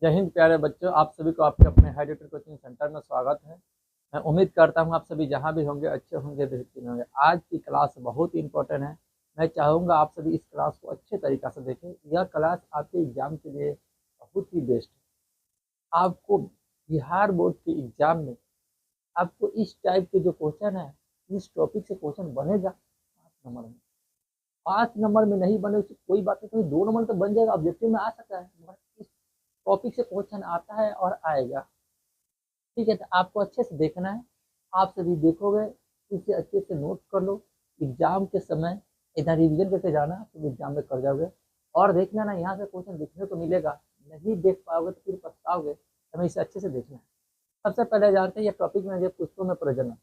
जय हिंद प्यारे बच्चों, आप सभी को आपके अपने हाईडेटर कोचिंग सेंटर में स्वागत है। मैं उम्मीद करता हूं आप सभी जहां भी होंगे अच्छे होंगे, बेहतरीन होंगे। आज की क्लास बहुत ही इंपॉर्टेंट है। मैं चाहूँगा आप सभी इस क्लास को अच्छे तरीक़ा से देखें। यह क्लास आपके एग्जाम के लिए बहुत ही बेस्ट है। आपको बिहार बोर्ड के एग्जाम में आपको इस टाइप के जो क्वेश्चन है, इस टॉपिक से क्वेश्चन बनेगा 5 नंबर में। 5 नंबर में नहीं बने उसकी कोई बात नहीं, कभी 2 नंबर तो बन जाएगा, ऑब्जेक्टिव में आ सकता है। इस टॉपिक से क्वेश्चन आता है और आएगा। ठीक है, तो आपको अच्छे से देखना है। आप सभी देखोगे, इसे अच्छे से नोट कर लो। एग्जाम के समय इधर रिविजन करके जाना, तो एग्जाम में कर जाओगे। और देखना ना, यहाँ से क्वेश्चन देखने को मिलेगा, नहीं देख पाओगे तो फिर पछताओगे। हमें इसे अच्छे से देखना है। सबसे पहले जानते हैं ये टॉपिक में, पुष्पों में प्रजनन।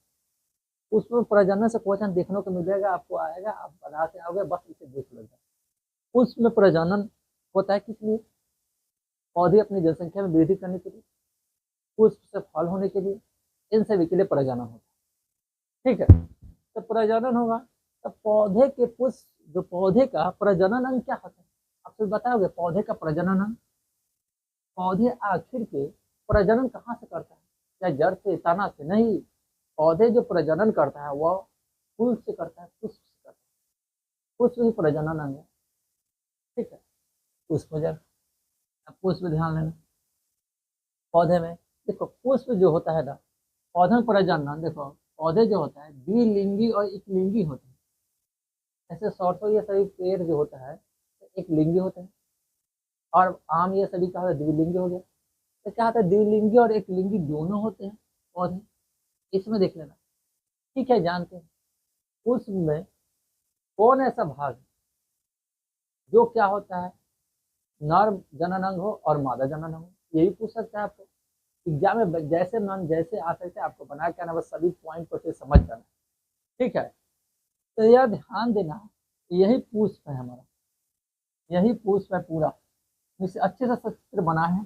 पुष्प में प्रजनन से क्वेश्चन देखने को मिलेगा, आपको आएगा, आप बना के आओगे, बस इसे देख लो। पुष्प में प्रजनन होता है किस लिए? पौधे अपनी जनसंख्या में वृद्धि करने के लिए, पुष्प से फल होने के लिए, इन सभी के लिए प्रजनन होता है। ठीक है, तो प्रजनन होगा तो पौधे के पुष्प, जो पौधे का प्रजनन अंग क्या होता है आप सब बताओगे? पौधे का प्रजनन अंग, पौधे आखिर के प्रजनन कहाँ से करता है? क्या जड़ से, तना से? नहीं, पौधे जो प्रजनन करता है वह फूल से करता है, पुष्प से करता है। पुष्प ही प्रजनन अंग है। ठीक है, पुष्प जड़, पुष्प ध्यान लेना। पौधे में देखो, पुष्प जो होता है ना, पौधे में प्रजनन देखो, पौधे जो होता है द्विलिंगी और एकलिंगी होते हैं। ऐसे सरसों ये सभी पेड़ जो होता है एक लिंगी होते हैं, और आम ये सभी क्या होता है, द्विलिंगी हो गया। तो क्या होता है, द्विलिंगी और एक लिंगी दोनों होते हैं पौधे। इसमें देख लेना। ठीक है, जानते हैं पुष्प में कौन ऐसा भाग है जो क्या होता है, नर जनन अंग हो और मादा जनन अंग हो? यही पूछ सकता है आपको एग्जाम में। जैसे मन जैसे आ सकते हैं, आपको बना के आना, बस सभी पॉइंट को अच्छे समझ जाना। ठीक है, तो यह ध्यान देना, यही पुष्प है हमारा, यही पुष्प है पूरा। इसे अच्छे से चित्र बना है।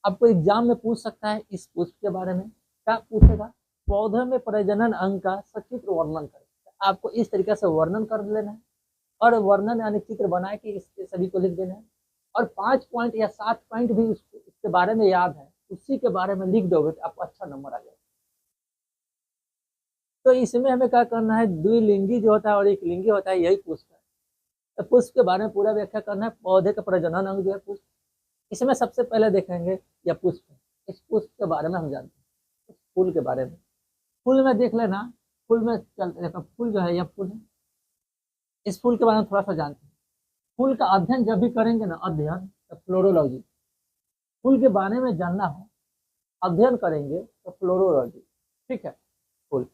आपको एग्जाम में पूछ सकता है इस पुष्प के बारे में। क्या पूछेगा? पौधे में प्रजनन अंग का सचित्र वर्णन करें। आपको इस तरीके से वर्णन कर लेना है, और वर्णन यानी चित्र बना के इसके सभी को लिख देना है। और 5 पॉइंट या 7 पॉइंट भी इसके बारे में याद है, उसी के बारे में लिख दोगे तो आपको अच्छा नंबर आ जाएगा। तो इसमें हमें क्या करना है, द्विलिंगी जो होता है और एक लिंगी होता है, यही पुष्प है। तो पुष्प के बारे में पूरा व्याख्या करना है। पौधे का प्रजनन अंग जो है पुष्प, इसमें सबसे पहले देखेंगे यह पुष्प है। इस पुष्प के बारे में हम जानते हैं। इस फूल के बारे में, फूल में देख लेना। फूल में चलते देखो, फूल जो है यह फूल है। इस फूल के बारे में थोड़ा सा जानते हैं। फूल का अध्ययन जब भी करेंगे ना, अध्ययन, तो फ्लोरोलॉजी, फूल के बारे में जानना हो, अध्ययन करेंगे तो फ्लोरोलॉजी। ठीक है, फूल।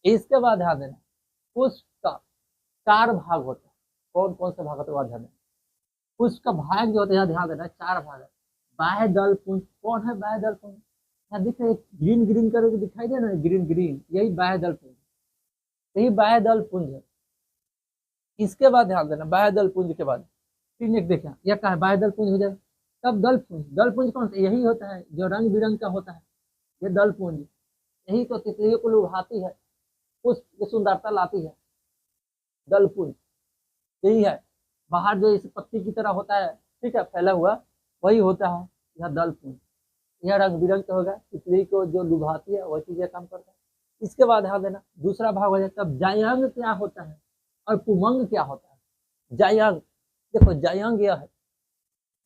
इसके बाद ध्यान देना, पुष्प का 4 भाग होता है। कौन कौन से भाग होते हैं ध्यान देना। पुष्प का भाग जो होता है, ध्यान देना, 4 भाग है। बाह्य दल पुंज, कौन है बाह्य दल पुंज? यहाँ दिख रहा है, ग्रीन ग्रीन करके दिखाई दे ना, ग्रीन ग्रीन, यही बाह्य दल पुंज, यही बाह्य दल पुंज है। इसके बाद ध्यान देना, बाह्य दल पुंज के बाद फिर एक देखना, यह क्या है, बाह्य दल पुंज हो जाए। तब दल पुंज, दल पुंज कौन सा? यही होता है जो रंग बिरंग का होता है, ये दल पुंज। यही तो तितलियों को लुभाती है, पुष्प की सुंदरता लाती है, दल पुंज यही है। बाहर जो इस पत्ती की तरह होता है, ठीक है, फैला हुआ, वही होता है यह दल पुंज। यह रंग बिरंग का होगा, तितली को जो लुभाती है वह चीजें काम करता है। इसके बाद ध्यान देना, दूसरा भाग हो जाए। तब जायंग क्या होता है और पुमंग क्या होता है? जायंग देखो, जायंग यह है,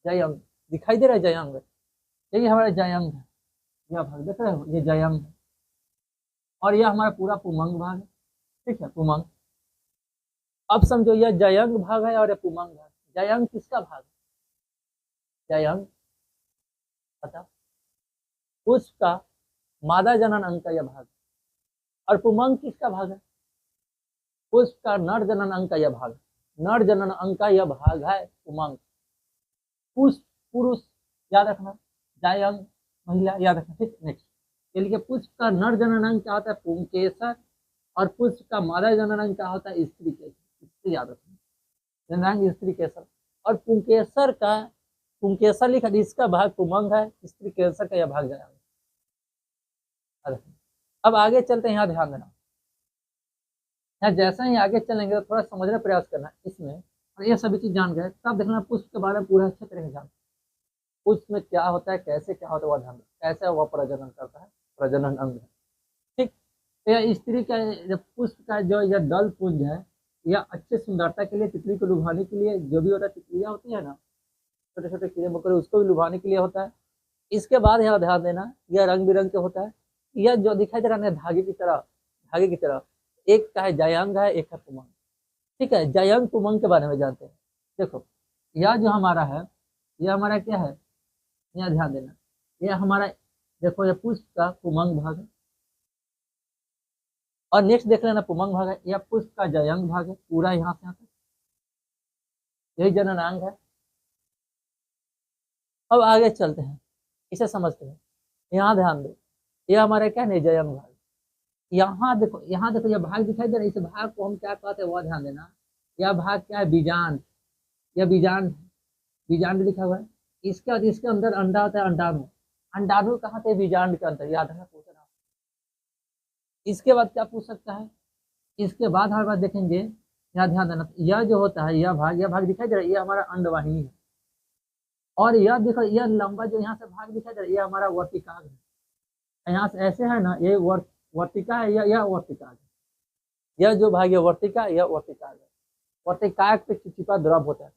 जायंग दिखाई दे रहा है, जायंग यही हमारा जायंग है। यह भाग देख रहे हो, ये जायंग है, और यह हमारा पूरा पुमंग भाग है। ठीक है, पुमंग। अब समझो, यह जायंग भाग है और यह पुमंग भाग। जायंग किसका भाग है? जायंग पता, पुष्प का मादा जनन अंग का यह भाग, और पुमंग किसका भाग है? पुष्प का नर जनन अंग का यह भाग, नर जनन अंग का यह भाग है पुमंग। पुष्प पुरुष याद रखना, जायंग महिला याद रखना। ठीक, नेक्स्ट चलिए, पुष्प का नर जनन अंग क्या होता है? पुंकेसर। और पुष्प का मादा जनन अंग क्या होता है? स्त्री केसर। इससे याद रखना, जननांग स्त्री केसर। और पुंकेसर का, पुंकेसर लिखा, इसका भाग पुमंग है, स्त्री केसर का यह भाग जाएगा। अब आगे चलते हैं, यहाँ ध्यान देना। यहाँ जैसा ही आगे चलेंगे तो थोड़ा समझने का प्रयास करना इसमें, और ये सभी चीज जान गए तब देखना पुष्प के बारे में पूरा अच्छे तरह से जान। पुष्प में क्या होता है, कैसे क्या होता है, वह ध्यान दो, कैसे वह प्रजनन करता है, प्रजनन अंग है। ठीक। तो यह स्त्री का जब पुष्प का जो यह दल पुंज है, यह अच्छे सुंदरता के लिए, तितली को लुभाने के लिए, जो भी होता है, तितलियां होती है ना, छोटे छोटे कीड़े मकोड़े, उसको भी लुभाने के लिए होता है। इसके बाद यह ध्यान देना, यह रंग बिरंग के होता है। यह जो दिखाई दे रहा है धागे की तरह, धागे की तरह, एक का है जयांग है, एक है पुमंग। ठीक है, जयांग पुमंग के बारे में जानते हैं। देखो, यह जो हमारा है, यह हमारा क्या है, यह ध्यान देना, यह हमारा, देखो यह पुष्प का पुमंग भाग है, और नेक्स्ट देख लेना पुमंग भाग है, यह पुष्प का जयांग भाग है, पूरा यहाँ से यहाँ तक, यही जननांग है। अब आगे चलते हैं, इसे समझते हैं। यहाँ ध्यान दो, यह हमारा क्या है, जयांग भाग। यहाँ देखो, यहाँ देखो, यह भाग दिखाई दे रहा है, इस भाग को हम क्या कहते हैं, वह ध्यान देना। यह भाग क्या है, बीजांड। यह बीजांड, बीजांड लिखा हुआ है। इसके बाद इसके अंदर अंडा होता है, अंडाणु। अंडाणु कहाँ थे, बीजांड के अंदर, याद है पूछ रहा। इसके बाद क्या पूछ सकता है, इसके बाद हमारे पास देखेंगे, यहाँ ध्यान देना, यह जो होता है, यह भाग दिखाई दे रहा है, यह हमारा अंडवाहिनी है। और यह देखो, यह लंबा जो यहाँ से भाग दिखाई दे रहा है, यह हमारा वर्तिकाग है। यहाँ से ऐसे है ना, ये वर्तिका है, यह वर्तिकाग है। यह जो भाग है वर्तिका, यह वर्तिकाग है। वर्तिकाग पे चिपचिपा द्रव होता है।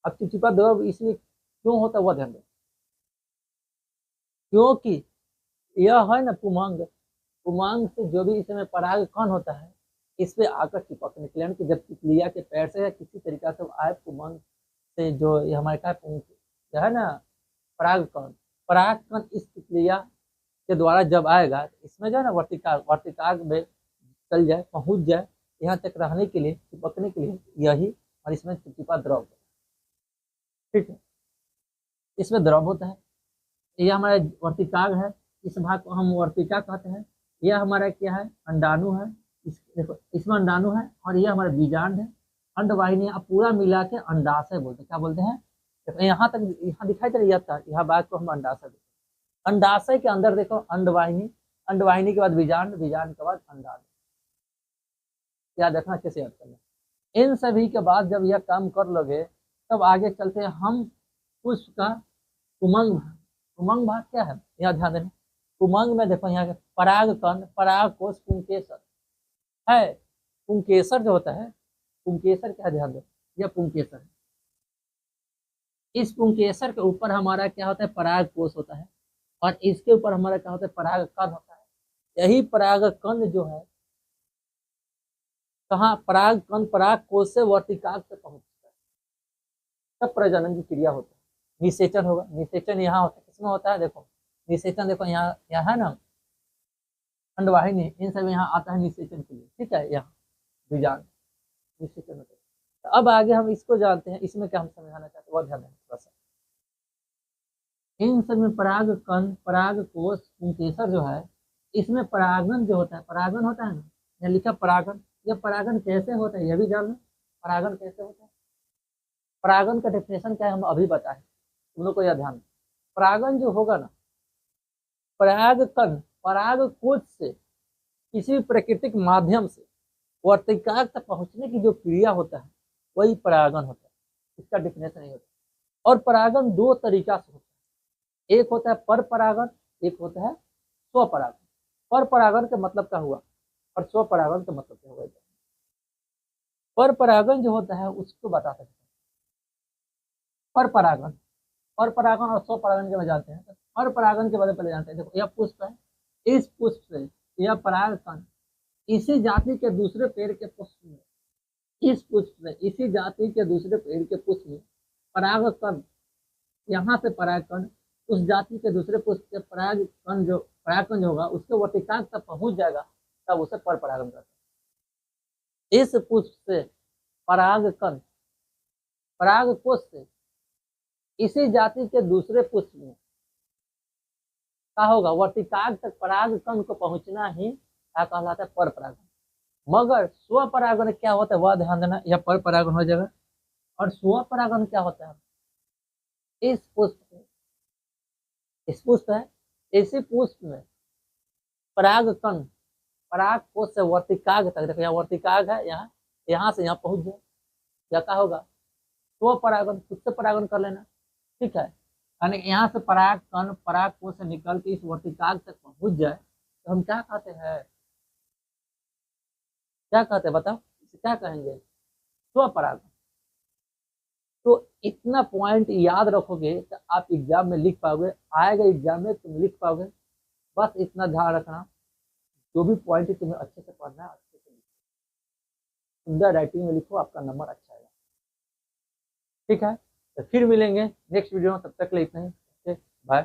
अब चिपचिपा द्रव इसलिए क्यों होता है, वह ध्यान दो, क्योंकि यह है ना पुमंग, पुमंग से जो भी इसमें पराग कण होता है, इस पे आकर चिपकने के लिए, कि जब तितलिया के पैर से या किसी तरीका से आए पुमंग से, जो ये हमारे क्या जो है ना पराग कण, पराग कण इस तितलिया के द्वारा जब आएगा, इसमें जो है ना वर्तिकाग, वर्तिकाग में चल जाए, पहुंच जाए, यहाँ तक रहने के लिए, चिपकने के लिए, यही, और इसमें चिपचिपा द्रव। ठीक है, इसमें द्रव होता है। यह हमारा वर्तिकाग है, इस भाग को हम वर्तिका कहते हैं। यह हमारा क्या है, अंडाणु है। देखो, इसमें अंडाणु है, और यह हमारा बीजांड है, अंडवाहिनी। अब पूरा मिला के अंडाशय बोलते हैं। क्या बोलते हैं, देखो यहाँ तक, यहाँ दिखाई दे रही है, यह भाग को हम अंडाशय बोलते हैं। अंडाशय के अंदर देखो अंडवाहिनी, अंडवाहिनी के बाद बीजांड, बीजांड के बाद अंडाणु। याद रखना, अच्छे से याद करना। इन सभी के बाद जब यह काम कर लोगे, तब आगे चलते हैं हम पुष्प का पुमंग भाग। पुमंग भाग क्या है, यहाँ ध्यान देना। पुमंग में देखो, यहाँ पराग कण, पराग कोश, पुंकेसर है। पुंकेसर जो होता है, पुंकेसर क्या, ध्यान दो, यह पुंकेसर है। इस पुंकेसर के ऊपर हमारा क्या होता है, पराग कोश होता है, और इसके ऊपर हमारा क्या होता है, पराग कण होता है। यही पराग कण जो है, कहाँ, पराग कण पराग कोश से वर्तिकाग से पहुंचता है, तब प्रजनन की क्रिया होती है। निषेचन होगा, निषेचन यहाँ होता है, किसमें होता है, देखो निषेचन, देखो यहाँ, यहाँ है ना अंडवाहिनी, इन सब यहाँ आता है निषेचन के लिए। ठीक है, यहाँ बीजांड निषेचन होता है। तो अब आगे हम इसको जानते हैं, इसमें क्या हम समझाना चाहते हैं, वह ध्यान दें थोड़ा सा। इन सब में पराग कण, पराग कोश, पुंकेसर जो है, इसमें परागन जो होता है, परागन होता है ना, यहाँ लिखा परागन। यह परागन कैसे होता है, यह भी जान लो, परागन कैसे होता है। परागन का डेफिनेशन क्या है, हम अभी बताएं, तुम लोग को यह ध्यान। परागन जो होगा ना, पराग कण पराग कोश से किसी प्राकृतिक माध्यम से वर्तिकाग तक पहुंचने की जो क्रिया होता है, वही परागन होता है। इसका डेफिनेशन नहीं होता। और परागन दो तरीका से होता है, एक होता है पर परागन, एक होता है स्वपरागन। पर परागन का मतलब क्या हुआ, और स्वपरागन का मतलब क्या हुआ। पर परागन जो होता है उसको बता सकते हैं। पर परागन, पर परागन और स्वपरागन के बारे में जानते हैं। पर परागन के बारे में पहले जानते हैं। देखो, यह पुष्प है, इस पुष्प से यह पराग कण इसी जाति के दूसरे पेड़ के पुष्प में, इस पुष्प से इसी जाति के दूसरे पेड़ के पुष्प में पराग कण, यहाँ से पराग कण उस जाति के दूसरे पुष्प के पराग कण जो होगा, उसके वर्तिकाग तक पहुंच जाएगा, तब उसे पर परागन करते हैं। इस पुष्प से पराग कण पराग कोश से इसी जाति के दूसरे पुष्प में क्या होगा, वर्तिकाग तक पराग कण को पहुंचना ही क्या कहलाता है, पर परागन। मगर स्वपरागन क्या होता है, वह ध्यान देना, यह पर परागन हो जाएगा। और स्वपरागन क्या होता है, इस पुष्प है, इसी पुष्प में पराग कण पराग कोश से वर्तिकाग तक, देखो यहाँ वर्तिकाग है, यहाँ से यहाँ पहुंच जाए, या क्या होगा, स्वपरागन, खुद से परागन कर लेना। ठीक है, यानी यहाँ से पराग कण पराग कोश से निकल के इस वर्तिकाग्र तक पहुंच जाए तो हम क्या कहते हैं, क्या कहते हैं बताओ, इसे क्या कहेंगे, स्वपरागण। तो इतना पॉइंट याद रखोगे तो आप एग्जाम में लिख पाओगे, आएगा एग्जाम में तुम लिख पाओगे। बस इतना ध्यान रखना, जो भी पॉइंट है तुम्हें अच्छे से पढ़ना है, अच्छे से लिखो, सुंदर राइटिंग में लिखो, आपका नंबर अच्छा आएगा। ठीक है, तो फिर मिलेंगे नेक्स्ट वीडियो में, तब तक के लिए इतना ही। बाय।